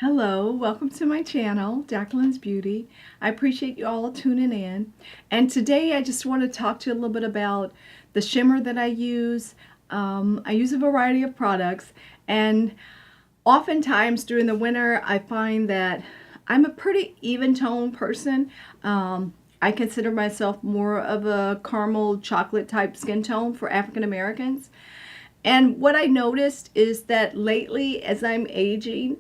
Hello, welcome to my channel, Jacqueline's Beauty. I appreciate you all tuning in. And today I just want to talk to you a little bit about the shimmer that I use. I use a variety of products, and oftentimes during the winter I find that I'm a pretty even tone person. I consider myself more of a caramel chocolate type skin tone for African Americans. And what I noticed is that lately, as I'm aging,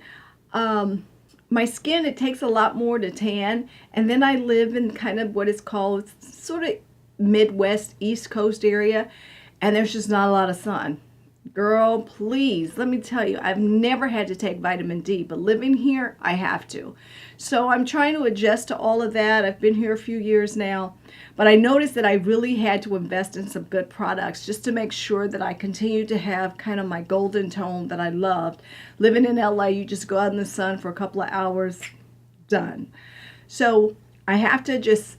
my skin, it takes a lot more to tan. And then I live in kind of what is called sort of Midwest, East Coast area, and there's just not a lot of sun. Girl, please, let me tell you, I've never had to take vitamin D, but living here, I have to. So I'm trying to adjust to all of that. I've been here a few years now, but I noticed that I really had to invest in some good products just to make sure that I continue to have kind of my golden tone that I loved. Living in LA, you just go out in the sun for a couple of hours, done. So I have to just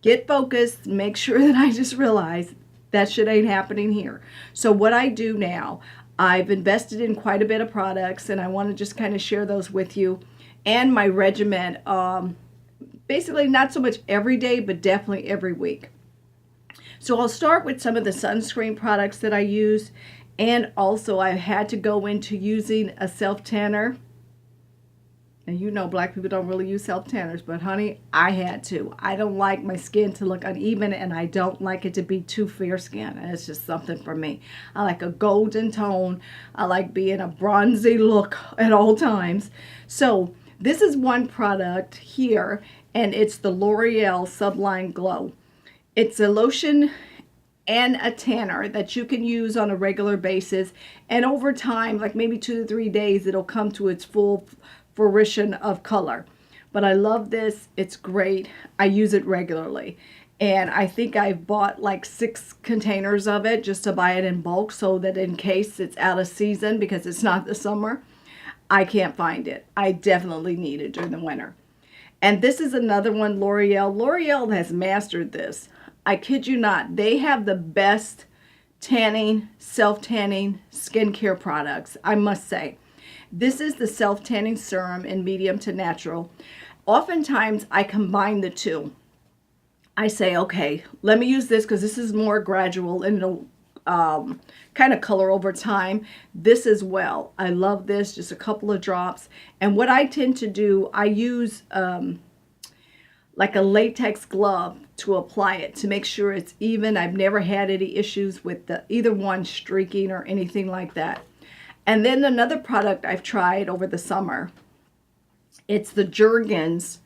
get focused, make sure that I just realize that shit ain't happening here. So what I do now, I've invested in quite a bit of products, and I want to just kind of share those with you. And my regimen, basically not so much every day, but definitely every week. So I'll start with some of the sunscreen products that I use. And also I had to go into using a self-tanner. And you know black people don't really use self-tanners, but honey, I had to. I don't like my skin to look uneven, and I don't like it to be too fair skin. It's just something for me. I like a golden tone. I like being a bronzy look at all times. So this is one product here, and it's the L'Oreal Sublime Glow. It's a lotion and a tanner that you can use on a regular basis, and over time, like maybe 2 to 3 days, it'll come to its full fruition of color. But I love this. It's great. I use it regularly, and I think I've bought like 6 containers of it just to buy it in bulk, so that in case it's out of season, because it's not the summer, I can't find it. I definitely need it during the winter. And this is another one, L'Oreal. L'Oreal has mastered this. I kid you not. They have the best tanning, self-tanning skincare products, I must say. This is the self-tanning serum in medium to natural. Oftentimes, I combine the two. I say, okay, let me use this because this is more gradual and it'll kind of color over time. This as well. I love this, just a couple of drops. And what I tend to do, I use like a latex glove to apply it to make sure it's even. I've never had any issues with either one streaking or anything like that. And then another product I've tried over the summer, it's the Jergens.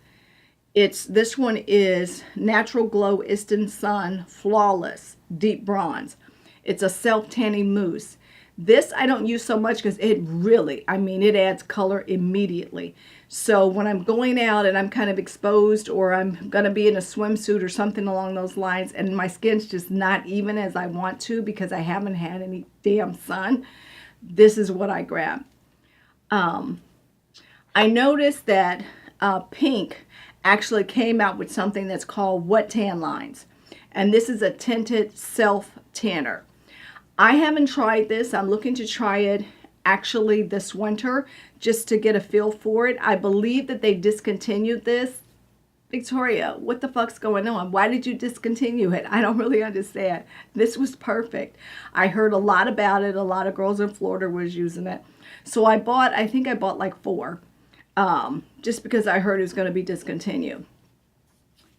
This one is Natural Glow Instant Sun Flawless Deep Bronze. It's a self-tanning mousse. This I don't use so much because it really, it adds color immediately. So when I'm going out and I'm kind of exposed, or I'm going to be in a swimsuit or something along those lines, and my skin's just not even as I want to because I haven't had any damn sun, this is what I grab. I noticed that Pink actually came out with something that's called Wet Tan Lines. And this is a tinted self-tanner. I haven't tried this. I'm looking to try it actually this winter just to get a feel for it. I believe that they discontinued this. Victoria, what the fuck's going on? Why did you discontinue it? I don't really understand. This was perfect. I heard a lot about it. A lot of girls in Florida was using it. So I think I bought like 4, just because I heard it was going to be discontinued.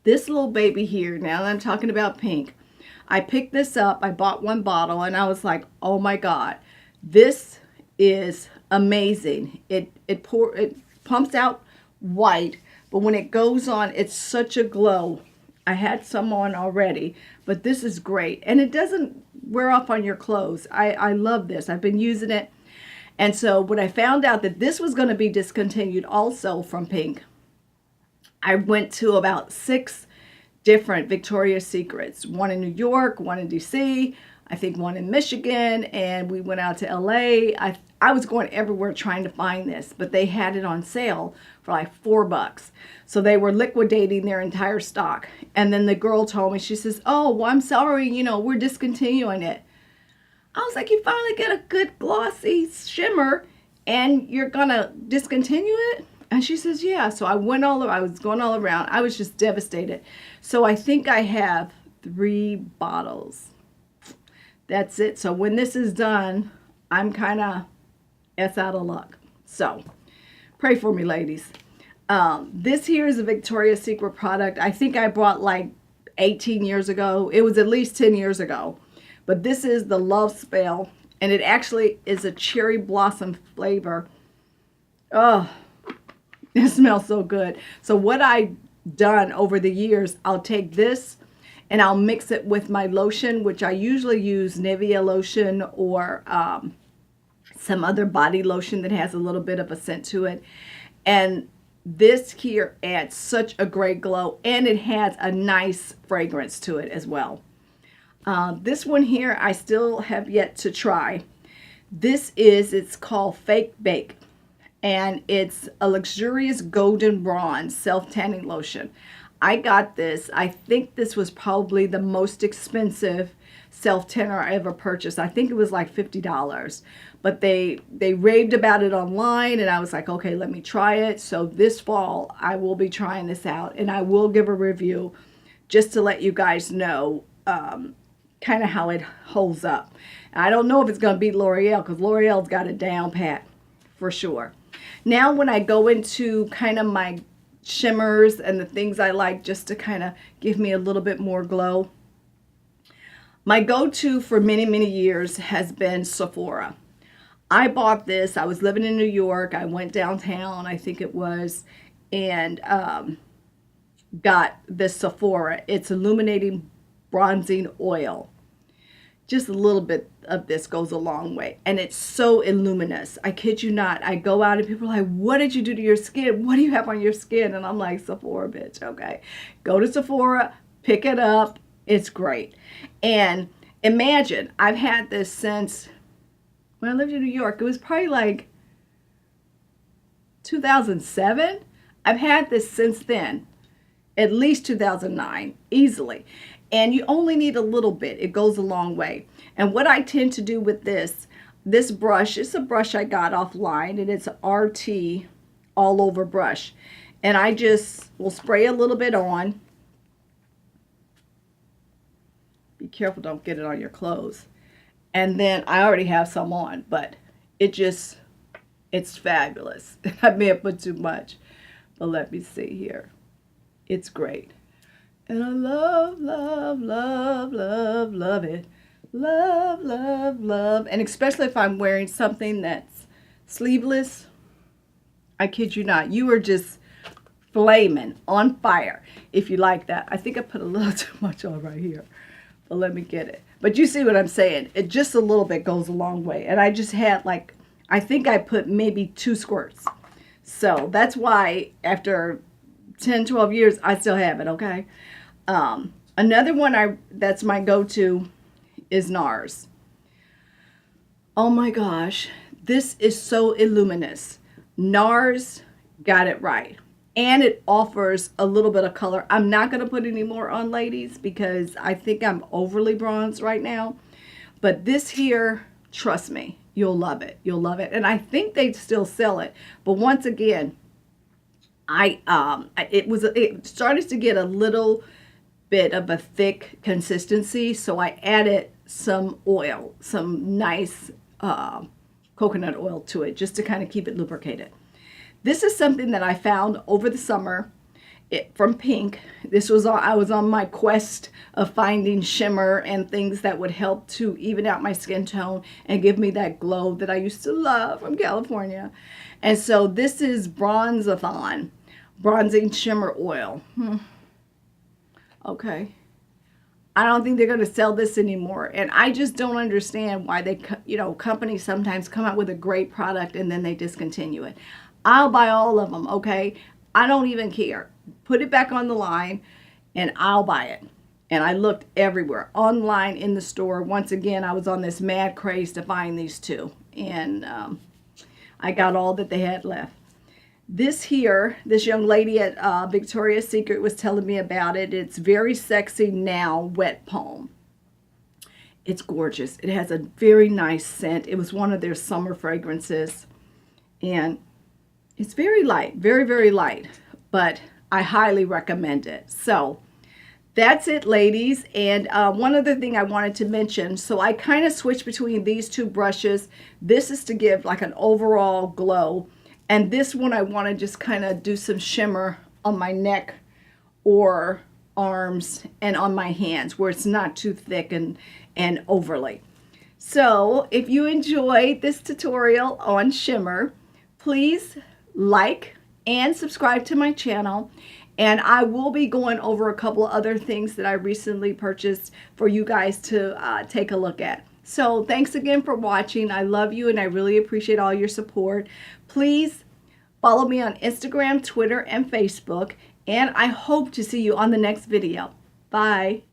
This little baby here, now that I'm talking about Pink, I picked this up. I bought 1 bottle, and I was like, oh my God, this is amazing. It pumps out white, but when it goes on, it's such a glow. I had some on already, but this is great. And it doesn't wear off on your clothes. I love this. I've been using it. And so when I found out that this was going to be discontinued also from Pink, I went to about 6 different Victoria's Secrets. 1 in New York, 1 in DC, I think 1 in Michigan, and we went out to LA. I was going everywhere trying to find this, but they had it on sale for like $4. So they were liquidating their entire stock. And then the girl told me, she says, oh, well, I'm sorry, we're discontinuing it. I was like, you finally get a good glossy shimmer and you're gonna discontinue it? And she says, yeah. So I was going all around. I was just devastated. So I think I have 3 bottles. That's it. So when this is done, I'm kind of out of luck. So pray for me, ladies. This here is a Victoria's Secret product. I think I bought like 18 years ago. It was at least 10 years ago. But this is the Love Spell, and it actually is a cherry blossom flavor. Oh, it smells so good. So what I've done over the years, I'll take this and I'll mix it with my lotion, which I usually use Nivea lotion or some other body lotion that has a little bit of a scent to it. And this here adds such a great glow, and it has a nice fragrance to it as well. This one here I still have yet to try. It's called Fake Bake, and it's a luxurious golden bronze self-tanning lotion. I got this. I think this was probably the most expensive self-tanner I ever purchased. I think it was like $50. But they raved about it online, and I was like, okay, let me try it. So this fall, I will be trying this out, and I will give a review just to let you guys know kind of how it holds up. I don't know if it's going to beat L'Oreal, because L'Oreal's got it down pat for sure. Now when I go into kind of my shimmers and the things I like just to kind of give me a little bit more glow, my go-to for many, many years has been Sephora. I bought this. I was living in New York. I went downtown, I think it was, and got this Sephora. It's Illuminating Bronzing Oil. Just a little bit of this goes a long way. And it's so luminous. I kid you not. I go out and people are like, what did you do to your skin? What do you have on your skin? And I'm like, Sephora, bitch. Okay. Go to Sephora, pick it up. It's great. And imagine, I've had this since when I lived in New York. It was probably like 2007. I've had this since then, at least 2009, easily. And you only need a little bit. It goes a long way. And what I tend to do with this brush, it's a brush I got offline, and it's an RT all over brush. And I just will spray a little bit on. Be careful, don't get it on your clothes. And then I already have some on, but it's fabulous. I may have put too much, but let me see here. It's great. And I love, love, love, love, love it. Love, love, love. And especially if I'm wearing something that's sleeveless, I kid you not, you are just flaming on fire if you like that. I think I put a little too much on right here, but let me get it. But you see what I'm saying. It just a little bit goes a long way. And I just had like, I think I put maybe 2 squirts. So that's why after 10, 12 years, I still have it, okay? Another one that's my go-to is NARS. Oh my gosh, this is so luminous. NARS got it right. And it offers a little bit of color. I'm not going to put any more on, ladies, because I think I'm overly bronzed right now. But this here, trust me, you'll love it. You'll love it. And I think they still sell it. But once again, it started to get a little bit of a thick consistency, so I added some oil, some nice coconut oil to it, just to kind of keep it lubricated. This is something that I found over the summer from Pink. I was on my quest of finding shimmer and things that would help to even out my skin tone and give me that glow that I used to love from California. And so this is Athan Bronzing Shimmer Oil. Okay. I don't think they're going to sell this anymore. And I just don't understand why companies sometimes come out with a great product and then they discontinue it. I'll buy all of them, okay? I don't even care. Put it back on the line and I'll buy it. And I looked everywhere, online, in the store. Once again, I was on this mad craze to find these 2. And I got all that they had left. This young lady at Victoria's Secret was telling me about it. It's Very Sexy Now Wet Palm. It's gorgeous. It has a very nice scent. It was one of their summer fragrances. And it's very light, very, very light, but I highly recommend it. So that's it, ladies. And one other thing I wanted to mention, so I kind of switch between these two brushes. This is to give like an overall glow. And this one I want to just kind of do some shimmer on my neck or arms and on my hands where it's not too thick and overly. So if you enjoyed this tutorial on shimmer, please like and subscribe to my channel. And I will be going over a couple of other things that I recently purchased for you guys to take a look at. So thanks again for watching. I love you and I really appreciate all your support. Please follow me on Instagram, Twitter, and Facebook. And I hope to see you on the next video. Bye.